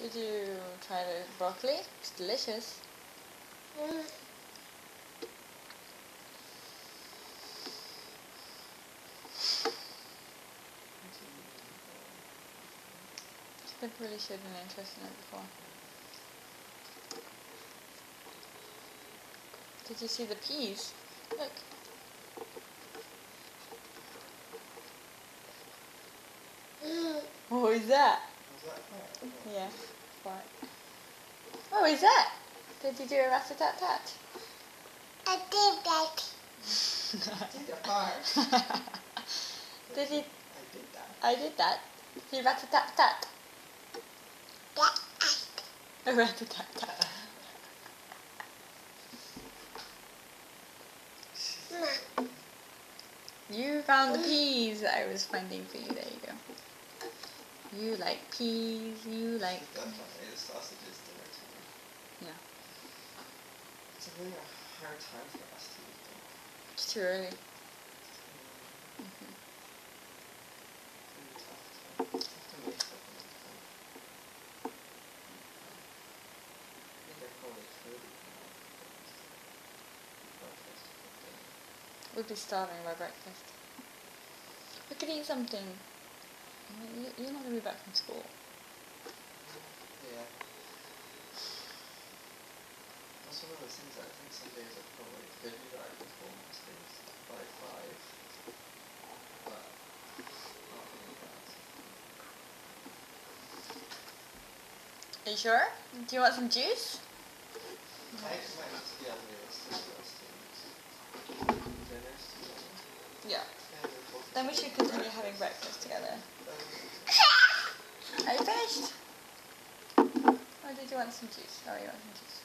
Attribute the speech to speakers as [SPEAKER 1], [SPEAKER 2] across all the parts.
[SPEAKER 1] Did you try the broccoli? It's delicious. I really showed an interest in it before. Did you see the peas? Look. What was that? Yeah, fart. What was that? Did you do a rat-a-tat-tat?
[SPEAKER 2] I did that.
[SPEAKER 3] Did you fart?
[SPEAKER 1] Did you?
[SPEAKER 3] I did that.
[SPEAKER 1] I did that. Did you rat-a-tat-tat? A rat-a-tat-tat. You found the peas that I was finding for you. There you go. You like peas. You like.
[SPEAKER 3] Definitely, the sausages dinner time.
[SPEAKER 1] Yeah.
[SPEAKER 3] It's a really hard time for us to eat them.
[SPEAKER 1] It's too early. We'd be starving by breakfast. We could eat something. You're not going to be back from school.
[SPEAKER 3] Yeah. That's one of those things that I think some days I probably could be back at home most days by 5. But not really bad.
[SPEAKER 1] Are you sure? Do you want some juice?
[SPEAKER 3] I might just be unrealistic for us to eat dinners together.
[SPEAKER 1] Yeah.
[SPEAKER 3] Yeah, we're both
[SPEAKER 1] Then we should continue having breakfast together. Are you finished? Or did you want some juice? Oh, you want some juice.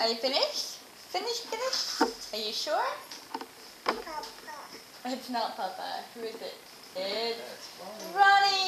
[SPEAKER 1] Are you finished? Finished? Are you sure?
[SPEAKER 2] Papa.
[SPEAKER 1] It's not Papa. Who is it? It's
[SPEAKER 3] Ronnie.
[SPEAKER 1] Ronnie!